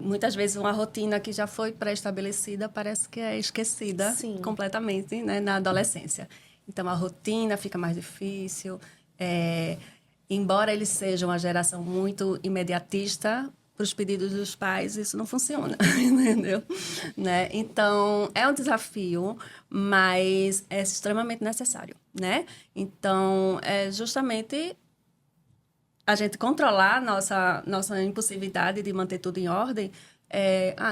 muitas vezes uma rotina que já foi pré-estabelecida parece que é esquecida Sim. completamente, né, na adolescência. Então, a rotina fica mais difícil. Embora eles sejam uma geração muito imediatista, para os pedidos dos pais, isso não funciona, entendeu? Né? Então, é um desafio, mas é extremamente necessário, né? Então, é justamente a gente controlar nossa impulsividade de manter tudo em ordem.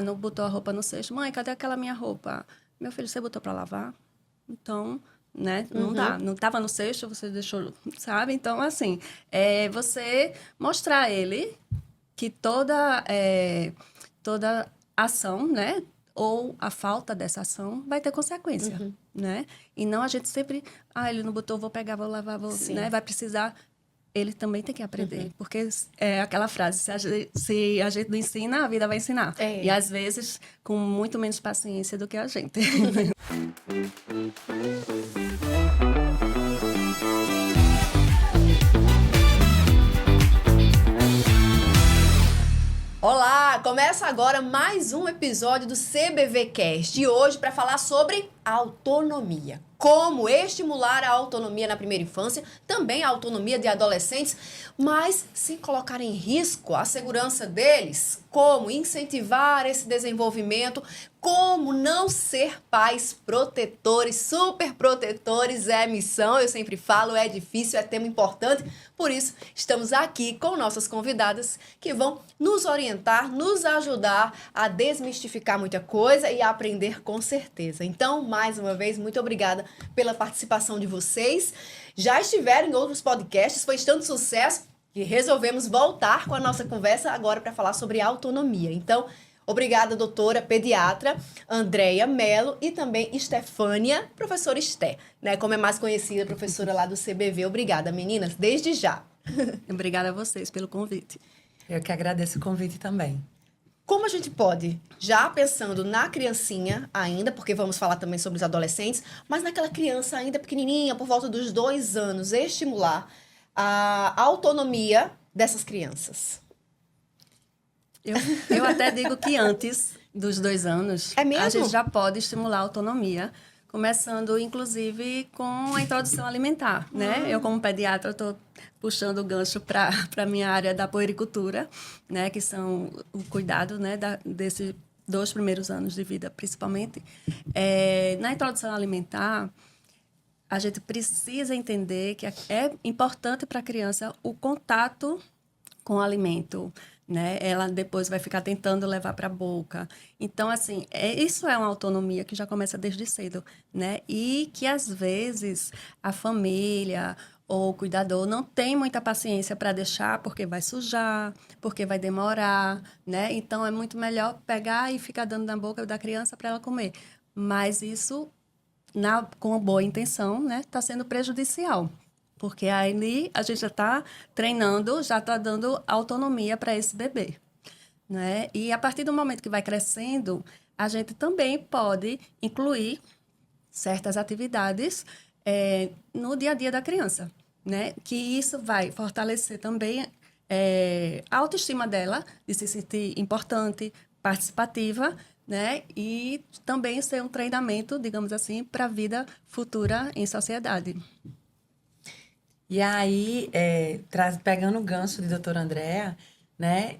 Não botou a roupa no cesto. Mãe, cadê aquela minha roupa? Meu filho, você botou para lavar? Então, né? Não dá. Não estava no cesto, você deixou, sabe? Então, assim, você mostrar a ele que toda ação, né? Ou a falta dessa ação vai ter consequência, né? E não a gente sempre, ele não botou, vou pegar, vou lavar, né? Vai precisar. Ele também tem que aprender, porque é aquela frase, se a gente não ensina, a vida vai ensinar. E às vezes com muito menos paciência do que a gente. Olá, começa agora mais um episódio do CBV Cast e hoje para falar sobre autonomia. Como estimular a autonomia na primeira infância, também a autonomia de adolescentes, mas sem colocar em risco a segurança deles. Como incentivar esse desenvolvimento, como não ser pais protetores, super protetores é missão, eu sempre falo, é difícil, é tema importante, por isso estamos aqui com nossas convidadas que vão nos orientar, nos ajudar a desmistificar muita coisa e a aprender com certeza. Então, mais uma vez, muito obrigada pela participação de vocês. Já estiveram em outros podcasts, foi tanto sucesso que resolvemos voltar com a nossa conversa agora para falar sobre autonomia. Então, obrigada, doutora pediatra Andréia Mello e também Estefânia, professora Esté, né? Como é mais conhecida, professora lá do CBV. Obrigada, meninas, desde já. Obrigada a vocês pelo convite. Eu que agradeço o convite também. Como a gente pode, já pensando na criancinha ainda, porque vamos falar também sobre os adolescentes, mas naquela criança ainda pequenininha, por volta dos 2 anos, estimular a autonomia dessas crianças? Eu até digo que antes dos 2 anos, É mesmo? a gente já pode estimular a autonomia, começando, inclusive, com a introdução alimentar, né? Eu, como pediatra, estou puxando o gancho para a minha área da puericultura, né? Que são o cuidado, né? Desses 2 primeiros anos de vida, principalmente. Na introdução alimentar, a gente precisa entender que é importante para a criança o contato com o alimento, né? Ela depois vai ficar tentando levar para a boca. Então, assim, isso é uma autonomia que já começa desde cedo, né? E que, às vezes, a família ou o cuidador não tem muita paciência para deixar, porque vai sujar, porque vai demorar, né? Então, é muito melhor pegar e ficar dando na boca da criança para ela comer. Mas isso, com boa intenção, né? Está sendo prejudicial. Porque aí a gente já está treinando, já está dando autonomia para esse bebê, né? E a partir do momento que vai crescendo, a gente também pode incluir certas atividades no dia a dia da criança, né? Que isso vai fortalecer também a autoestima dela, de se sentir importante, participativa, né? E também ser um treinamento, digamos assim, para a vida futura em sociedade. E aí, pegando o gancho de doutora Andréa, né?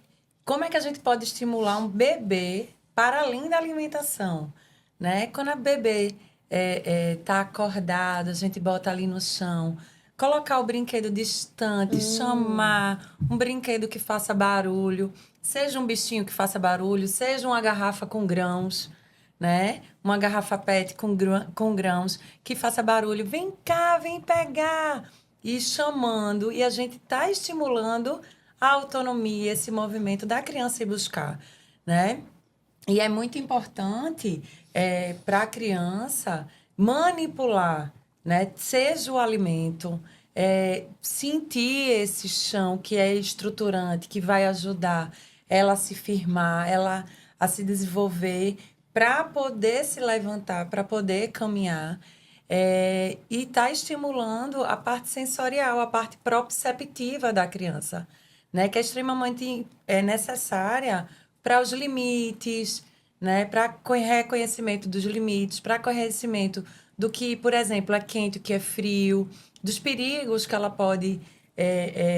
Como é que a gente pode estimular um bebê para além da alimentação, né? Quando a bebê tá acordada, a gente bota ali no chão, colocar o brinquedo distante, chamar um brinquedo que faça barulho, seja um bichinho que faça barulho, seja uma garrafa com grãos, né? Uma garrafa PET com grãos que faça barulho. Vem cá, vem pegar! E chamando, e a gente está estimulando a autonomia, esse movimento da criança ir buscar, né? E é muito importante para a criança manipular, né? Seja o alimento, sentir esse chão que é estruturante, que vai ajudar ela a se firmar, ela a se desenvolver para poder se levantar, para poder caminhar. E está estimulando a parte sensorial, a parte proprioceptiva da criança, né? Que é extremamente necessária para os limites, né? Para reconhecimento dos limites, para conhecimento do que, por exemplo, é quente, o que é frio, dos perigos que ela pode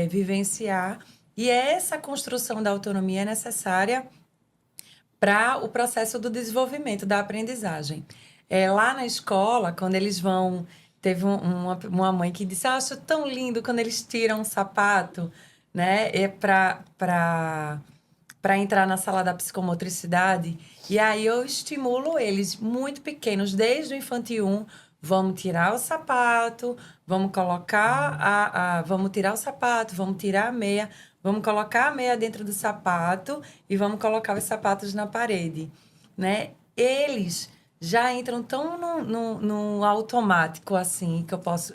vivenciar. E essa construção da autonomia é necessária para o processo do desenvolvimento, da aprendizagem. Lá na escola, quando eles vão... Teve uma mãe que disse, acho tão lindo quando eles tiram um sapato, né? Para entrar na sala da psicomotricidade. E aí eu estimulo eles muito pequenos, desde o infantil 1, vamos tirar o sapato, vamos colocar vamos tirar o sapato, vamos tirar a meia, vamos colocar a meia dentro do sapato e vamos colocar os sapatos na parede, né? Eles já entram tão no automático, assim, que eu posso,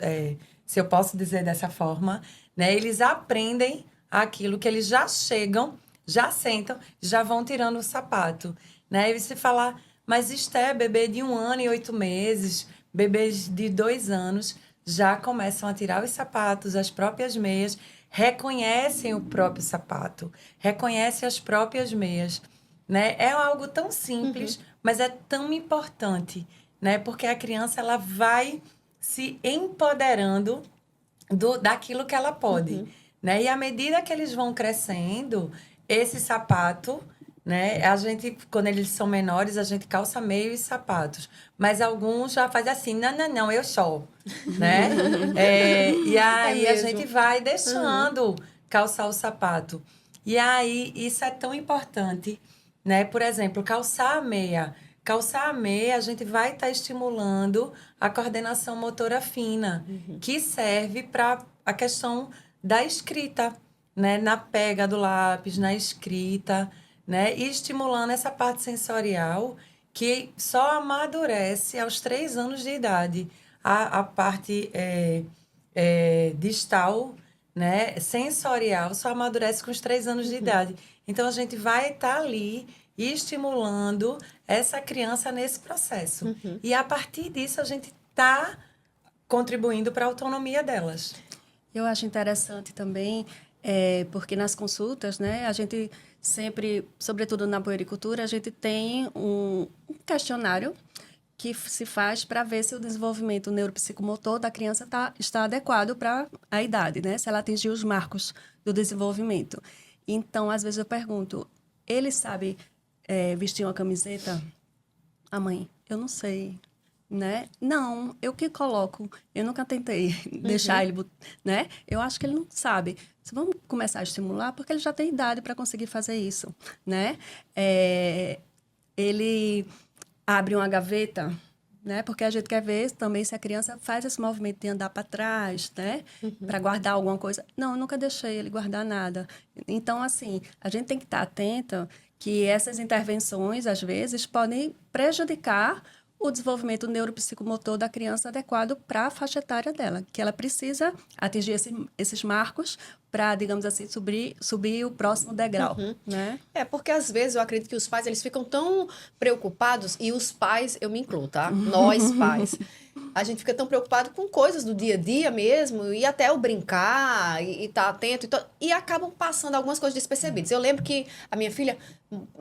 se eu posso dizer dessa forma, né? Eles aprendem aquilo que eles já chegam, já sentam, já vão tirando o sapato, né? E você falar, mas Esté, bebê de 1 ano e 8 meses, bebês de 2 anos, já começam a tirar os sapatos, as próprias meias, reconhecem o próprio sapato, reconhecem as próprias meias, né? É algo tão simples, mas é tão importante, né? Porque a criança, ela vai se empoderando daquilo que ela pode, né? E à medida que eles vão crescendo, esse sapato, né? A gente, quando eles são menores, a gente calça meio e sapatos. Mas alguns já fazem assim, não, eu só, né? E aí a gente vai deixando calçar o sapato. E aí, isso é tão importante, né? Por exemplo, calçar a meia. Calçar a meia, a gente vai estar estimulando a coordenação motora fina, que serve para a questão da escrita, né? Na pega do lápis, na escrita, né? E estimulando essa parte sensorial que só amadurece aos 3 anos de idade. A parte distal, né? Sensorial, só amadurece com os 3 anos de idade. Então, a gente vai estar ali estimulando essa criança nesse processo. E, a partir disso, a gente está contribuindo para a autonomia delas. Eu acho interessante também, porque nas consultas, né, a gente sempre, sobretudo na puericultura, a gente tem um questionário que se faz para ver se o desenvolvimento neuropsicomotor da criança está adequado para a idade, né? Se ela atingiu os marcos do desenvolvimento. Então, às vezes eu pergunto, ele sabe vestir uma camiseta? A mãe, eu não sei, né? Não, eu que coloco. Eu nunca tentei deixar ele, né? Eu acho que ele não sabe. Vamos começar a estimular, porque ele já tem idade para conseguir fazer isso, né? Ele abre uma gaveta, né? Porque a gente quer ver também se a criança faz esse movimento de andar para trás, né? Para guardar alguma coisa. Não, eu nunca deixei ele guardar nada. Então, assim, a gente tem que estar atenta que essas intervenções, às vezes, podem prejudicar o desenvolvimento neuropsicomotor da criança adequado para a faixa etária dela, que ela precisa atingir esses marcos para, digamos assim, subir o próximo degrau, né? Porque às vezes eu acredito que os pais, eles ficam tão preocupados, e os pais, eu me incluo, tá? Nós pais. A gente fica tão preocupado com coisas do dia a dia mesmo, e até o brincar, e tá atento, e acabam passando algumas coisas despercebidas. Eu lembro que a minha filha,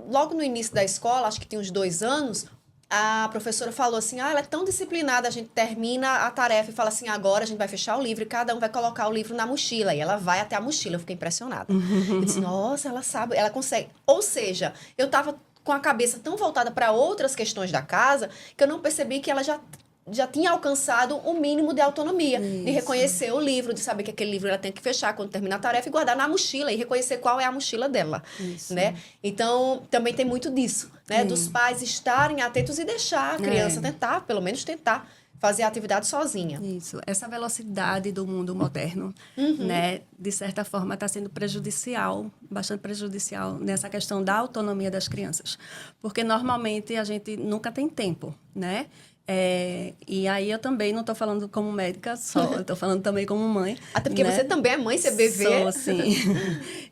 logo no início da escola, acho que tinha uns 2 anos, a professora falou assim, ela é tão disciplinada, a gente termina a tarefa e fala assim, agora a gente vai fechar o livro e cada um vai colocar o livro na mochila. E ela vai até a mochila, eu fiquei impressionada. Eu disse, nossa, ela sabe, ela consegue. Ou seja, eu tava com a cabeça tão voltada para outras questões da casa que eu não percebi que ela já tinha alcançado o mínimo de autonomia, de reconhecer o livro, de saber que aquele livro ela tem que fechar quando terminar a tarefa e guardar na mochila e reconhecer qual é a mochila dela, né? Então, também tem muito disso, né? Dos pais estarem atentos e deixar a criança tentar, pelo menos tentar, fazer a atividade sozinha. Isso. Essa velocidade do mundo moderno, né, de certa forma, está sendo prejudicial, bastante prejudicial nessa questão da autonomia das crianças. Porque, normalmente, a gente nunca tem tempo, né? E aí eu também não estou falando como médica só, eu estou falando também como mãe. Até porque você também é mãe, CBV. Sou, sim.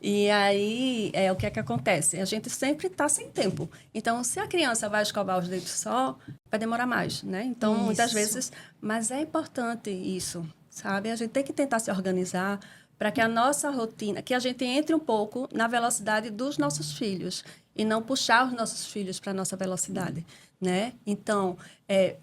E aí, o que é que acontece? A gente sempre está sem tempo. Então, se a criança vai escovar os dentes só, vai demorar mais, né? Então, muitas vezes... Mas é importante isso, sabe? A gente tem que tentar se organizar para que a nossa rotina... Que a gente entre um pouco na velocidade dos nossos filhos. e não puxar os nossos filhos para a nossa velocidade, né? Então,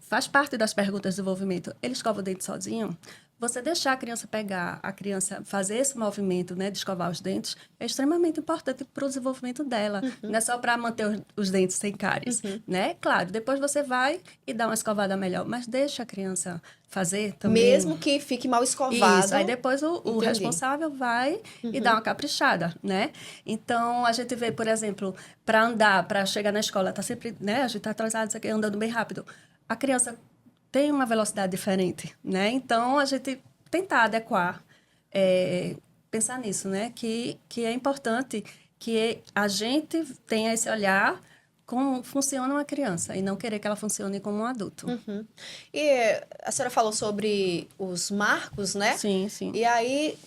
faz parte das perguntas de desenvolvimento. Ele escova o dente sozinho? Você deixar a criança pegar, a criança fazer esse movimento, né, de escovar os dentes, é extremamente importante para o desenvolvimento dela. Não é só para manter os dentes sem cáries, né? Claro, depois você vai e dá uma escovada melhor, mas deixa a criança fazer também. Mesmo que fique mal escovado. Isso, aí depois o responsável vai e dá uma caprichada, né? Então, a gente vê, por exemplo, para andar, para chegar na escola, tá sempre, né? A gente tá atrasado, isso aqui, andando bem rápido. A criança tem uma velocidade diferente, né? Então, a gente tentar adequar, pensar nisso, né? Que é importante que a gente tenha esse olhar como funciona uma criança e não querer que ela funcione como um adulto. E a senhora falou sobre os marcos, né? Sim, sim. E aí,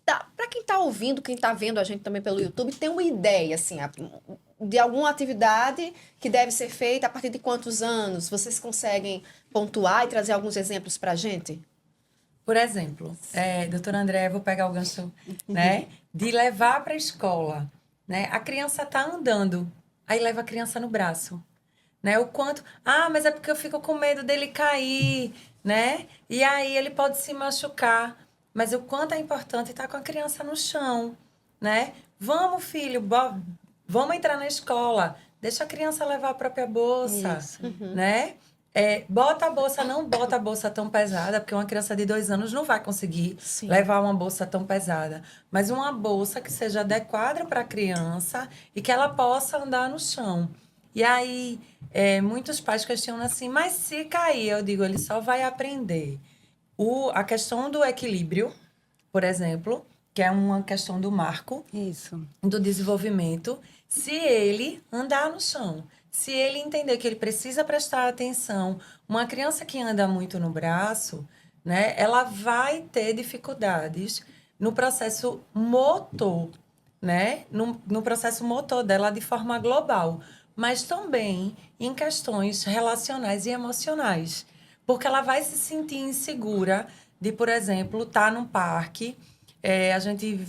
para quem tá ouvindo, quem tá vendo a gente também pelo YouTube, tem uma ideia, assim, de alguma atividade que deve ser feita a partir de quantos anos? Vocês conseguem pontuar e trazer alguns exemplos pra gente? Por exemplo, doutora André, vou pegar o gancho, né? De levar para a escola, né? A criança tá andando, aí leva a criança no braço, né? O quanto... mas é porque eu fico com medo dele cair, né? E aí ele pode se machucar. Mas o quanto é importante estar com a criança no chão, né? Vamos, filho, vamos entrar na escola. Deixa a criança levar a própria bolsa, Isso. né? Bota a bolsa, não bota a bolsa tão pesada, porque uma criança de 2 anos não vai conseguir levar uma bolsa tão pesada. Mas uma bolsa que seja adequada para a criança e que ela possa andar no chão. E aí, muitos pais questionam assim, mas se cair, eu digo, ele só vai aprender. A questão do equilíbrio, por exemplo, que é uma questão do marco Isso. do desenvolvimento, se ele andar no chão, se ele entender que ele precisa prestar atenção, uma criança que anda muito no braço, né, ela vai ter dificuldades no processo motor, né, no processo motor dela de forma global, mas também em questões relacionais e emocionais, porque ela vai se sentir insegura de, por exemplo, estar num parque. A gente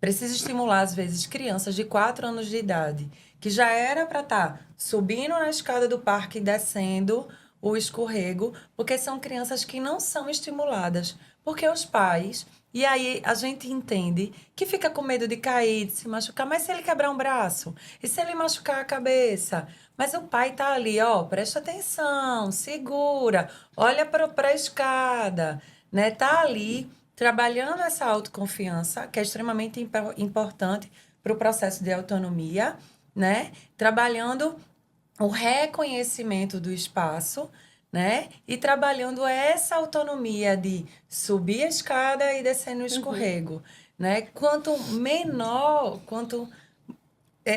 precisa estimular, às vezes, crianças de 4 anos de idade, que já era para estar subindo na escada do parque e descendo o escorrego, porque são crianças que não são estimuladas, porque os pais... E aí a gente entende que fica com medo de cair, de se machucar, mas se ele quebrar um braço? E se ele machucar a cabeça? Mas o pai tá ali, ó, presta atenção, segura, olha para a escada, né? Tá ali trabalhando essa autoconfiança, que é extremamente importante para o processo de autonomia, né? Trabalhando o reconhecimento do espaço, né? E trabalhando essa autonomia de subir a escada e descer no escorrego, né? Quanto menor,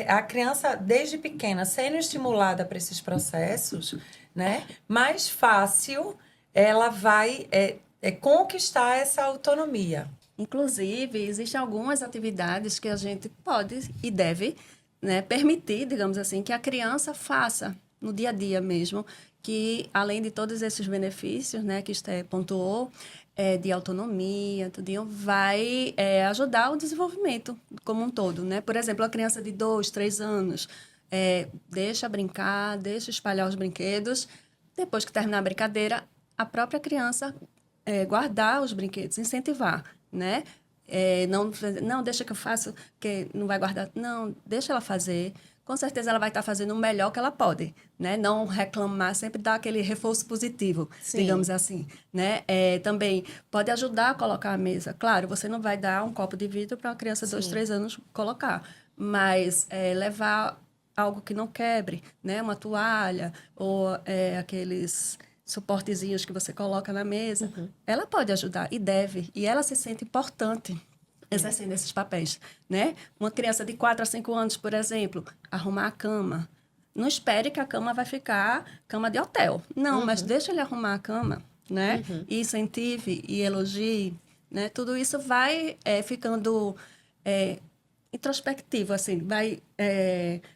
a criança, desde pequena, sendo estimulada para esses processos, né? Mais fácil ela vai conquistar essa autonomia. Inclusive, existem algumas atividades que a gente pode e deve, né, permitir, digamos assim, que a criança faça no dia a dia mesmo, que além de todos esses benefícios, né, que Esté pontuou, de autonomia, tudinho, vai ajudar o desenvolvimento como um todo, né? Por exemplo, a criança de 2, 3 anos, deixa brincar, deixa espalhar os brinquedos, depois que terminar a brincadeira, a própria criança guardar os brinquedos, incentivar, né? Não, deixa que eu faço, que não vai guardar. Não, deixa ela fazer. Com certeza ela vai estar fazendo o melhor que ela pode, né? Não reclamar, sempre dar aquele reforço positivo, digamos assim, né? Também pode ajudar a colocar a mesa. Claro, você não vai dar um copo de vidro para uma criança de 2, 3 anos colocar, mas levar algo que não quebre, né? Uma toalha ou aqueles suportezinhos que você coloca na mesa, ela pode ajudar e deve, e ela se sente importante exercendo esses papéis, né? Uma criança de 4 a 5 anos, por exemplo, arrumar a cama. Não espere que a cama vai ficar cama de hotel. Não, mas deixa ele arrumar a cama, né? E incentive e elogie, né? Tudo isso vai ficando introspectivo, assim, vai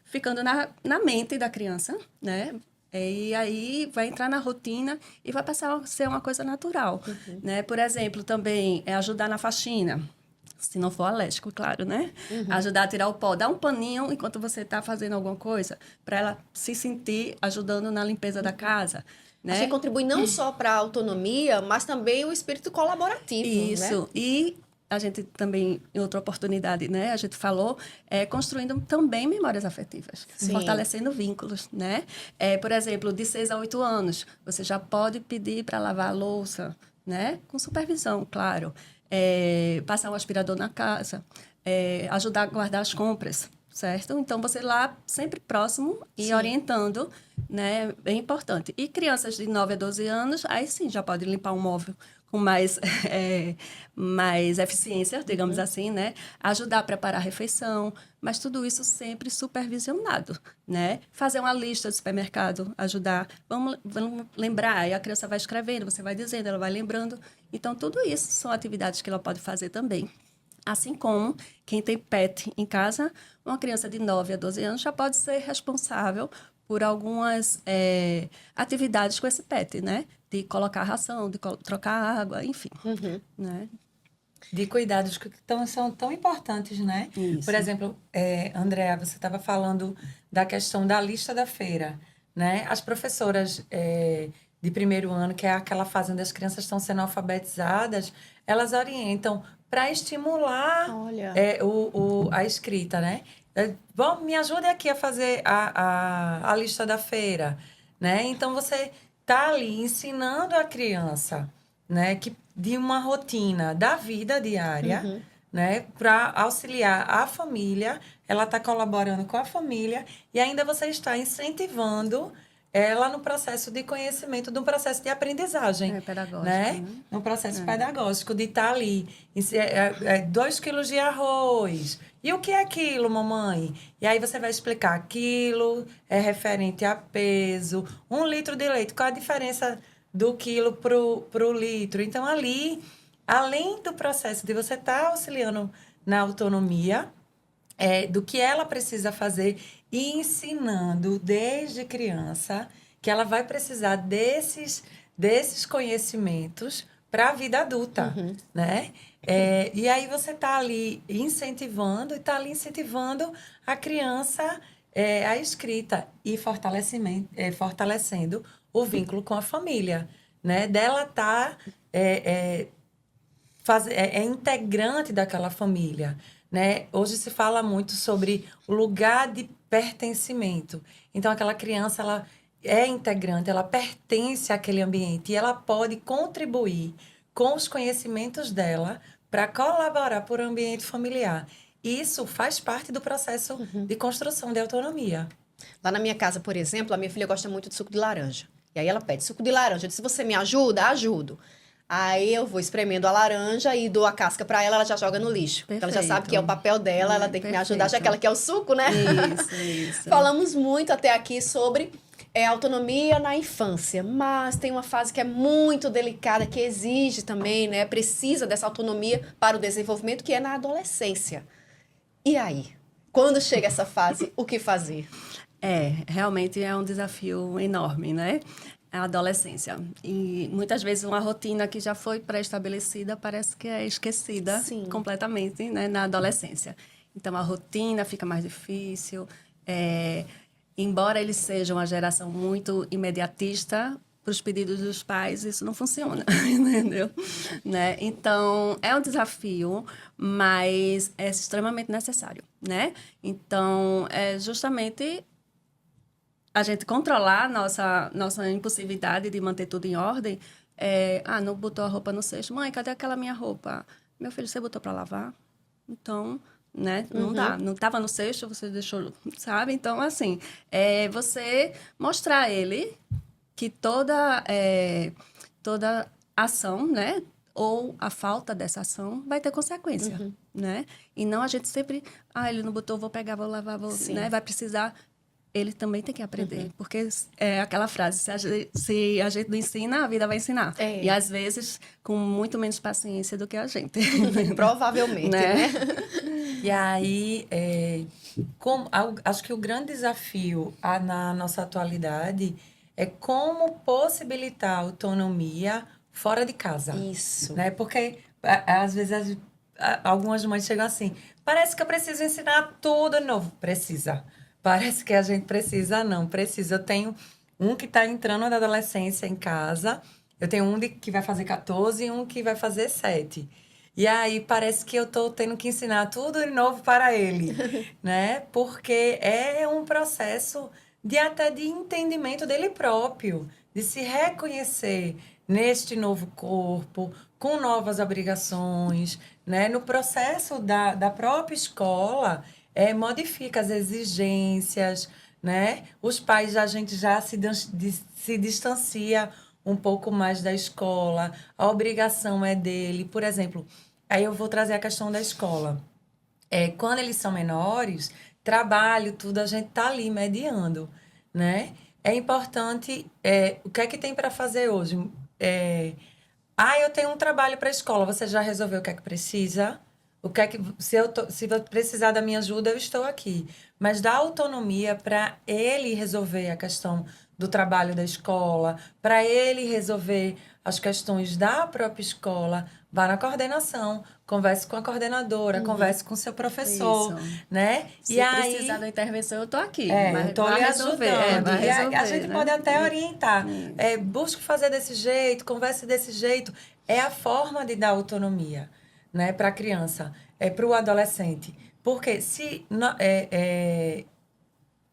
ficando na mente da criança, né? E aí vai entrar na rotina e vai passar a ser uma coisa natural, né? Por exemplo, também ajudar na faxina. Se não for alérgico, claro, né? Ajudar a tirar o pó. Dá um paninho enquanto você está fazendo alguma coisa, para ela se sentir ajudando na limpeza da casa, né? Acho que contribui não só para a autonomia, mas também o espírito colaborativo, Isso. né? E a gente também, em outra oportunidade, né? A gente falou, construindo também memórias afetivas, Sim. fortalecendo vínculos, né? Por exemplo, de 6 a 8 anos, você já pode pedir para lavar a louça, né? Com supervisão, claro. Passar um aspirador na casa, ajudar a guardar as compras, certo? Então, você lá sempre próximo e Sim. orientando, né? É importante. E crianças de 9 a 12 anos, aí sim, já pode limpar um móvel com mais eficiência, digamos assim, né? Ajudar a preparar a refeição, mas tudo isso sempre supervisionado, né? Fazer uma lista do supermercado, ajudar. Vamos lembrar, e a criança vai escrevendo, você vai dizendo, ela vai lembrando. Então, tudo isso são atividades que ela pode fazer também. Assim como quem tem pet em casa, uma criança de 9 a 12 anos já pode ser responsável por algumas atividades com esse pet, né? De colocar ração, de trocar água, enfim. Né? De cuidados que são tão importantes, né? Isso. Por exemplo, Andréa, você estava falando da questão da lista da feira, né? As professoras de primeiro ano, que é aquela fase onde as crianças estão sendo alfabetizadas, elas orientam para estimular Olha. a escrita, né? Me ajude aqui a fazer a lista da feira, né? Então, você está ali ensinando a criança, né, de uma rotina da vida diária, né, para auxiliar a família, ela está colaborando com a família e ainda você está incentivando ela no processo de conhecimento, no processo de aprendizagem. Pedagógico, Né? No processo pedagógico, de estar ali. 2 quilos de arroz. E o que é aquilo, mamãe? E aí você vai explicar: aquilo é referente a peso, 1 litro de leite. Qual a diferença do quilo pro litro? Então, ali, além do processo de você estar auxiliando na autonomia, do que ela precisa fazer e ensinando desde criança que ela vai precisar desses conhecimentos para a vida adulta, né? E aí você está ali incentivando a criança a escrita e fortalecendo o vínculo com a família, né? Dela estar integrante daquela família, né? Hoje se fala muito sobre o lugar de pertencimento. Então, aquela criança, ela é integrante, ela pertence àquele ambiente e ela pode contribuir com os conhecimentos dela para colaborar para o ambiente familiar. Isso faz parte do processo de construção de autonomia. Lá na minha casa, por exemplo, a minha filha gosta muito de suco de laranja. E aí ela pede suco de laranja. Eu disse: você me ajuda? Ajudo. Aí eu vou espremendo a laranja e dou a casca para ela, ela já joga no lixo. Então ela já sabe que é o papel dela, ela tem que me ajudar, já que ela quer o suco, né? Isso. Falamos muito até aqui sobre autonomia na infância, mas tem uma fase que é muito delicada, que exige também, né? Precisa dessa autonomia para o desenvolvimento, que é na adolescência. E aí? Quando chega essa fase, o que fazer? Realmente é um desafio enorme, né? A adolescência. E muitas vezes uma rotina que já foi pré-estabelecida parece que é esquecida completamente, né, na adolescência. Então, a rotina fica mais difícil. Embora eles sejam uma geração muito imediatista, para os pedidos dos pais, isso não funciona, entendeu? Né? Então, é um desafio, mas é extremamente necessário, né? Então, é justamente a gente controlar nossa impulsividade de manter tudo em ordem. Não botou a roupa no cesto. Mãe, cadê aquela minha roupa? Meu filho, você botou para lavar? Então, né? Não dá. Não estava no cesto, você deixou, sabe? Então, assim, você mostrar a ele que toda ação, né? Ou a falta dessa ação vai ter consequência, né? E não a gente sempre... ele não botou, vou pegar, vou lavar, né? Vai precisar... Ele também tem que aprender, porque é aquela frase, se a gente não ensina, a vida vai ensinar. E às vezes com muito menos paciência do que a gente. Provavelmente, né? E aí, acho que o grande desafio na nossa atualidade é como possibilitar a autonomia fora de casa. Isso. Né? Porque, às vezes, algumas mães chegam assim, parece que eu preciso ensinar tudo de novo. Precisa. Parece que a gente precisa, não. Precisa. Eu tenho um que está entrando na adolescência em casa, eu tenho um que vai fazer 14 e um que vai fazer 7. E aí parece que eu estou tendo que ensinar tudo de novo para ele, né? Porque é um processo até de entendimento dele próprio, de se reconhecer neste novo corpo, com novas obrigações, né? No processo da própria escola, modifica as exigências, né? Os pais, a gente já se distancia um pouco mais da escola, a obrigação é dele. Por exemplo, aí eu vou trazer a questão da escola. Quando eles são menores, trabalho, tudo, a gente tá ali mediando, né? É importante, o que é que tem para fazer hoje? Eu tenho um trabalho para a escola, você já resolveu o que é que precisa? O que é que, se eu precisar da minha ajuda, eu estou aqui. Mas dá autonomia para ele resolver a questão do trabalho da escola, para ele resolver as questões da própria escola. Vá na coordenação, converse com a coordenadora, converse com o seu professor, Isso. né? Se precisar de uma intervenção, eu estou aqui. Eu estou lhe ajudando. Vai resolver, a gente né? pode até orientar. Busque fazer desse jeito, converse desse jeito. É a forma de dar autonomia, né, para a criança, para o adolescente. Porque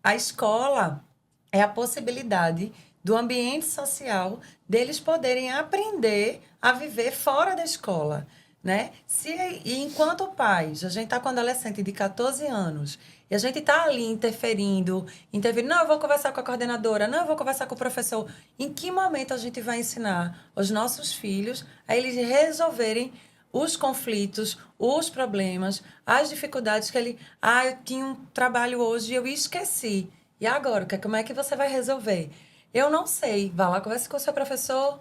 a escola é a possibilidade do ambiente social deles poderem aprender a viver fora da escola, né? E enquanto pais, a gente está com um adolescente de 14 anos e a gente está ali interferindo, não, eu vou conversar com a coordenadora, não, eu vou conversar com o professor. Em que momento a gente vai ensinar os nossos filhos a eles resolverem os conflitos, os problemas, as dificuldades que ele... eu tinha um trabalho hoje e eu esqueci. E agora, como é que você vai resolver? Eu não sei. Vá lá, converse com o seu professor,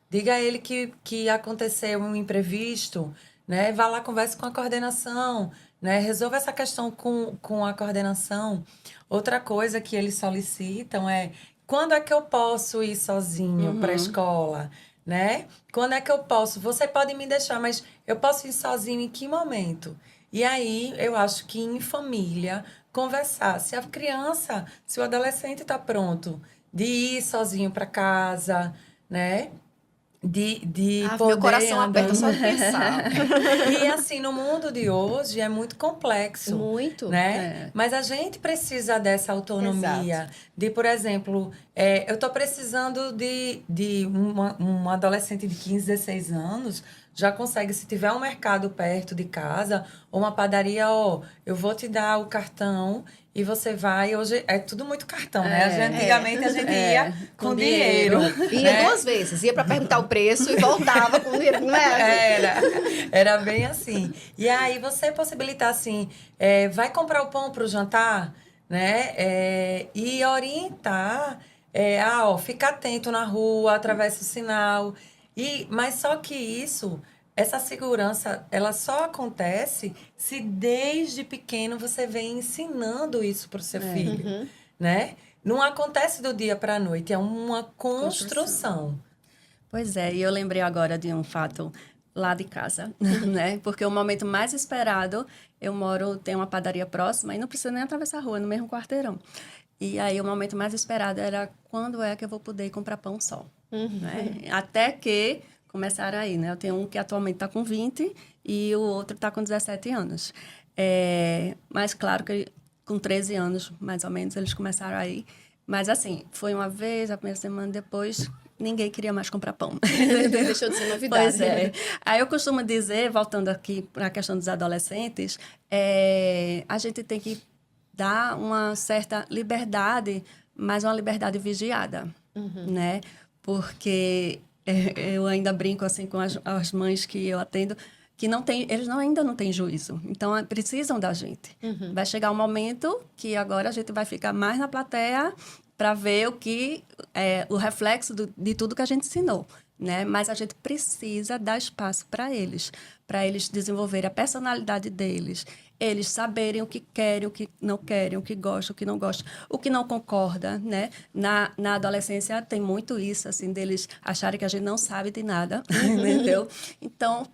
diga a ele que aconteceu um imprevisto, né? Vá lá, converse com a coordenação, né? Resolva essa questão com a coordenação. Outra coisa que eles solicitam é quando é que eu posso ir sozinho para a escola, né? Quando é que eu posso? Você pode me deixar, mas eu posso ir sozinho em que momento? E aí, eu acho que em família, conversar. Se a criança, se o adolescente está pronto de ir sozinho para casa, né? De poder meu coração andar. aperta só de pensar. E assim, no mundo de hoje é muito complexo. Muito. Né? Mas a gente precisa dessa autonomia. De, por exemplo, eu estou precisando de uma adolescente de 15, 16 anos, já consegue, se tiver um mercado perto de casa, ou uma padaria, eu vou te dar o cartão e você vai. Hoje é tudo muito cartão, né? Antigamente a gente ia com dinheiro. Ia 2 vezes, ia para perguntar o preço e voltava com dinheiro, não era? Era bem assim. E aí você possibilitar assim, vai comprar o pão para o jantar, né? E orientar, fica atento na rua, atravessa o sinal. Mas só que essa segurança, ela só acontece se desde pequeno você vem ensinando isso para o seu filho, né? Não acontece do dia para a noite, é uma construção. Pois é, e eu lembrei agora de um fato lá de casa, né? Porque o momento mais esperado, tenho uma padaria próxima e não precisa nem atravessar a rua, no mesmo quarteirão. E aí o momento mais esperado era quando é que eu vou poder comprar pão só, né? Até que começaram aí, né? Eu tenho um que atualmente está com 20 e o outro está com 17 anos. Mas claro que com 13 anos, mais ou menos, eles começaram aí. Mas assim, foi uma vez, a primeira semana depois, ninguém queria mais comprar pão. Deixou de ser novidade. Pois é. Aí eu costumo dizer, voltando aqui para a questão dos adolescentes, a gente tem que dar uma certa liberdade, mas uma liberdade vigiada, né? Porque eu ainda brinco assim com as mães que eu atendo, que eles ainda não têm juízo, então precisam da gente. Vai chegar um momento que agora a gente vai ficar mais na plateia para ver o reflexo de tudo que a gente ensinou, né? Mas a gente precisa dar espaço para eles desenvolverem a personalidade deles, eles saberem o que querem, o que não querem, o que gostam, o que não gostam, o que não concorda, né? Na adolescência tem muito isso, assim, deles acharem que a gente não sabe de nada, entendeu? Então,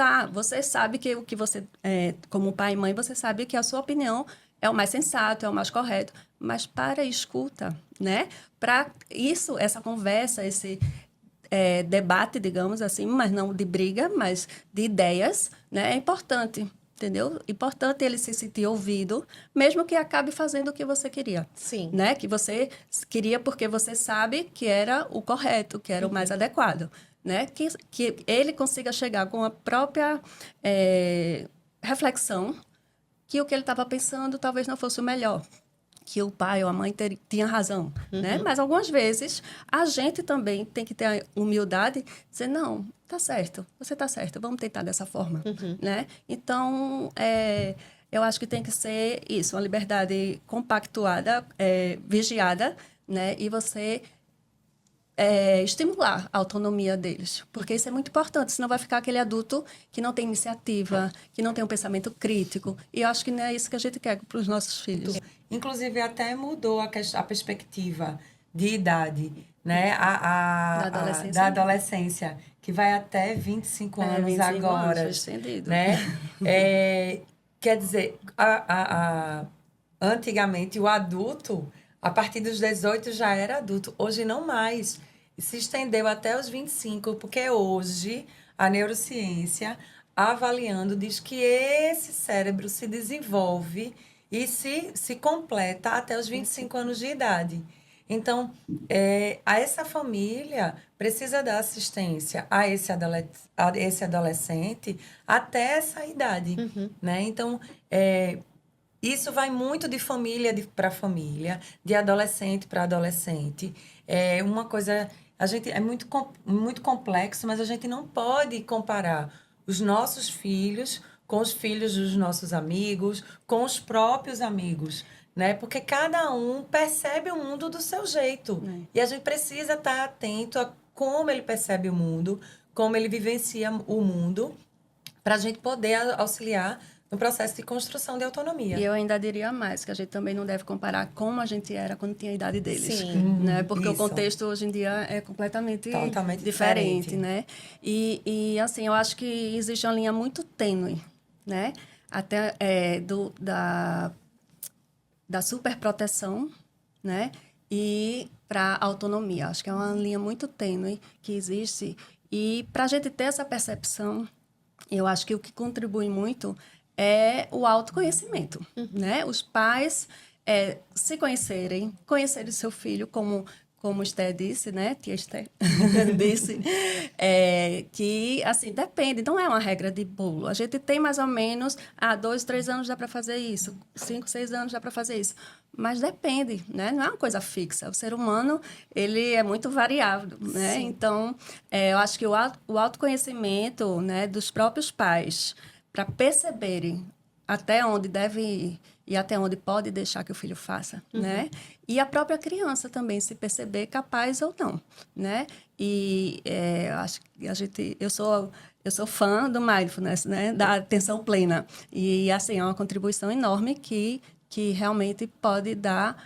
Tá, você sabe que o que você, como pai e mãe, você sabe que a sua opinião é o mais sensato, é o mais correto. Mas para a escuta, né? Para isso, essa conversa, esse debate, digamos assim, mas não de briga, mas de ideias, né? É importante, entendeu? Importante ele se sentir ouvido, mesmo que acabe fazendo o que você queria. Sim. Né? Que você queria porque você sabe que era o correto, que era o mais adequado. Né? Que ele consiga chegar com a própria reflexão que o que ele estava pensando talvez não fosse o melhor, que o pai ou a mãe tinha razão, né? Mas algumas vezes a gente também tem que ter a humildade de dizer, não, tá certo, você tá certo, vamos tentar dessa forma, né? Então, eu acho que tem que ser isso, uma liberdade compactuada, vigiada, né? E você estimular a autonomia deles, porque isso é muito importante, senão vai ficar aquele adulto que não tem iniciativa, que não tem um pensamento crítico, e eu acho que não é isso que a gente quer para os nossos filhos. Inclusive, até mudou a perspectiva de idade, né? Da adolescência, que vai até 25 anos 25 agora. anos, estendido. Né? Quer dizer, antigamente, o adulto, a partir dos 18 já era adulto. Hoje, não mais. Se estendeu até os 25, porque hoje a neurociência, avaliando, diz que esse cérebro se desenvolve e se completa até os 25 anos de idade. Então, a essa família precisa dar assistência a esse adolescente até essa idade. Né? Então, isso vai muito de família para família, de adolescente para adolescente. É uma coisa, a gente é muito complexo, mas a gente não pode comparar os nossos filhos com os filhos dos nossos amigos, com os próprios amigos, né? Porque cada um percebe o mundo do seu jeito. E a gente precisa estar atento a como ele percebe o mundo, como ele vivencia o mundo, para a gente poder auxiliar no processo de construção de autonomia. E eu ainda diria mais, que a gente também não deve comparar como a gente era quando tinha a idade deles. Sim. Né? Porque Isso. o contexto hoje em dia é completamente Totalmente diferente, diferente. né? E assim, eu acho que existe uma linha muito tênue, né? Até da superproteção, né? E para a autonomia. Acho que é uma linha muito tênue que existe. E para a gente ter essa percepção, eu acho que o que contribui muito é o autoconhecimento, né? Os pais se conhecerem, conhecerem o seu filho, como Esté disse, né? Tia Esté disse, que, assim, depende, não é uma regra de bolo. A gente tem mais ou menos, 2, 3 anos dá para fazer isso, 5, 6 anos dá para fazer isso. Mas depende, né? Não é uma coisa fixa. O ser humano, ele é muito variável, né? Sim. Então, eu acho que o autoconhecimento, né, dos próprios pais, para perceberem até onde deve ir e até onde pode deixar que o filho faça, né? E a própria criança também se perceber capaz ou não, né? E acho que eu sou fã do mindfulness, né? Da atenção plena. E, assim, é uma contribuição enorme que realmente pode dar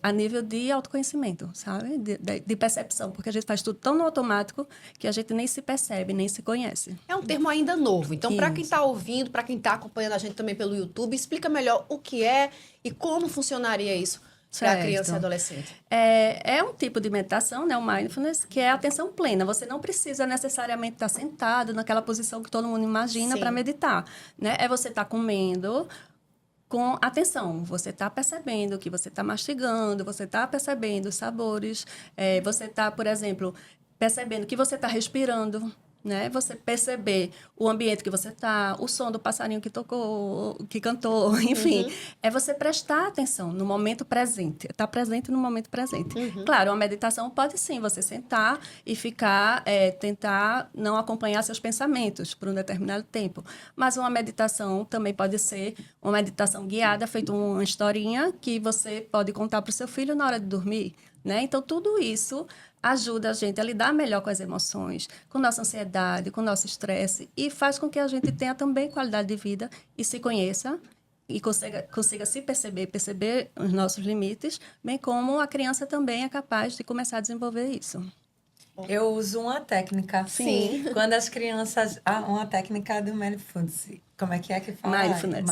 a nível de autoconhecimento, sabe? De percepção, porque a gente faz tudo tão no automático que a gente nem se percebe, nem se conhece. É um termo ainda novo. Então, para quem Isso. está ouvindo, para quem está acompanhando a gente também pelo YouTube, explica melhor o que é e como funcionaria isso para a Certo. criança e adolescente. É um tipo de meditação, né, o mindfulness, que é a atenção plena. Você não precisa necessariamente estar sentado naquela posição que todo mundo imagina Sim. para meditar, né? É você estar comendo com atenção. Você está percebendo que você está mastigando, você está percebendo os sabores, você está, por exemplo, percebendo que você está respirando, né? Você perceber o ambiente que você está, o som do passarinho que tocou, que cantou, enfim. É você prestar atenção no momento presente, estar presente no momento presente. Claro, uma meditação pode sim você sentar e ficar, tentar não acompanhar seus pensamentos por um determinado tempo. Mas uma meditação também pode ser uma meditação guiada, feita uma historinha que você pode contar para o seu filho na hora de dormir, né? Então, tudo isso ajuda a gente a lidar melhor com as emoções, com nossa ansiedade, com nosso estresse e faz com que a gente tenha também qualidade de vida e se conheça e consiga se perceber os nossos limites, bem como a criança também é capaz de começar a desenvolver isso. Eu uso uma técnica. Sim. Quando as crianças... uma técnica do Mindfulness. Como é que fala? Mindfulness.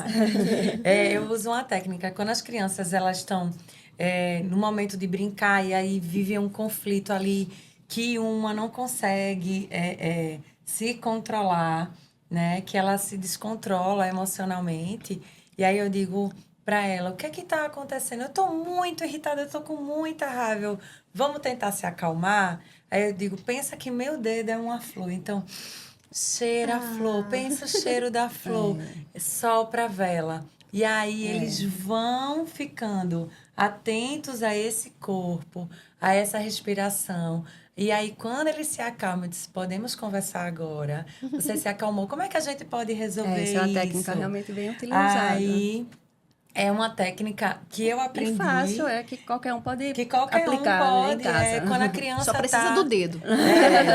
Eu uso uma técnica. Quando as crianças, elas estão no momento de brincar e aí vivem um conflito ali que uma não consegue se controlar, né? Que ela se descontrola emocionalmente. E aí eu digo para ela, o que é que tá acontecendo? Eu tô muito irritada, eu tô com muita raiva. Vamos tentar se acalmar? Aí eu digo, pensa que meu dedo é uma flor. Então, cheira a flor, pensa o cheiro da flor, sopra a vela. E aí eles vão ficando atentos a esse corpo, a essa respiração. E aí, quando ele se acalma, eu disse, podemos conversar agora? Você se acalmou, como é que a gente pode resolver isso? Essa é uma técnica realmente bem utilizada. Aí, é uma técnica que eu aprendi. E fácil, que qualquer um pode que qualquer aplicar, um pode, né, em casa. quando a criança Só precisa do dedo.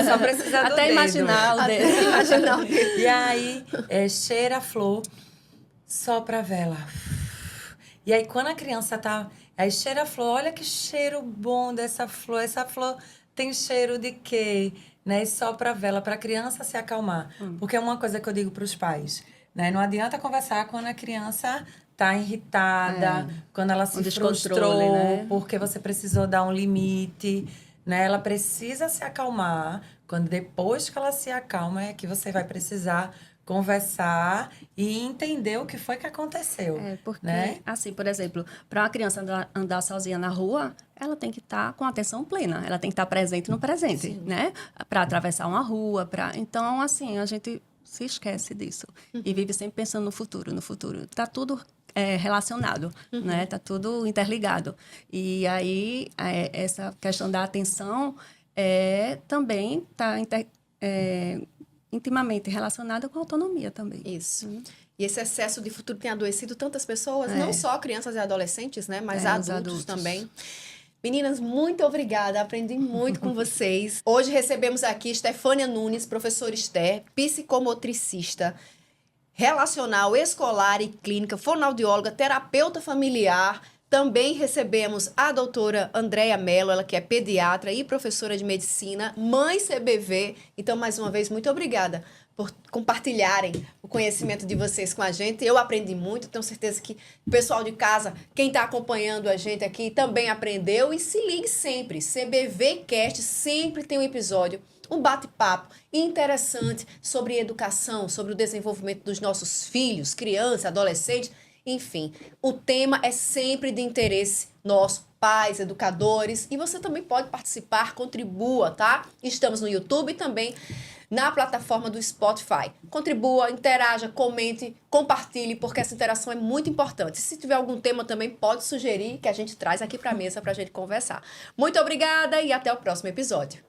Só precisa do Até dedo. imaginar o dedo. Até imaginar o dedo. E aí, cheira a flor, sopra a vela. E aí, quando a criança tá... Aí, cheira a flor, olha que cheiro bom dessa flor. Essa flor tem cheiro de quê? Né? E sopra a vela para a criança se acalmar. Porque é uma coisa que eu digo para os pais. Né? Não adianta conversar quando a criança tá irritada, quando ela se frustrou, né? porque você precisou dar um limite. Né? Ela precisa se acalmar. Quando depois que ela se acalma é que você vai precisar conversar e entender o que foi que aconteceu. Porque, né? assim, por exemplo, para uma criança andar sozinha na rua, ela tem que estar com atenção plena, ela tem que estar presente no presente, né? Para atravessar uma rua, Então, assim, a gente se esquece disso e vive sempre pensando no futuro, Tá tudo relacionado, né? Tá tudo interligado. E aí, essa questão da atenção também está intimamente relacionada com a autonomia também. Isso. E esse excesso de futuro tem adoecido tantas pessoas, não só crianças e adolescentes, né? Mas adultos também. Meninas, muito obrigada. Aprendi muito com vocês. Hoje recebemos aqui Estefânia Nunes, professora Esther, psicomotricista, relacional, escolar e clínica, fonoaudióloga, terapeuta familiar. Também recebemos a doutora Andréia Mello, ela que é pediatra e professora de medicina, mãe CBV. Então, mais uma vez, muito obrigada por compartilharem o conhecimento de vocês com a gente. Eu aprendi muito, tenho certeza que o pessoal de casa, quem está acompanhando a gente aqui, também aprendeu. E se ligue sempre, CBVcast sempre tem um episódio, um bate-papo interessante sobre educação, sobre o desenvolvimento dos nossos filhos, crianças, adolescentes. Enfim, o tema é sempre de interesse nosso, pais, educadores, e você também pode participar, contribua, tá? Estamos no YouTube e também na plataforma do Spotify. Contribua, interaja, comente, compartilhe, porque essa interação é muito importante. Se tiver algum tema também, pode sugerir que a gente traz aqui para a mesa para a gente conversar. Muito obrigada e até o próximo episódio.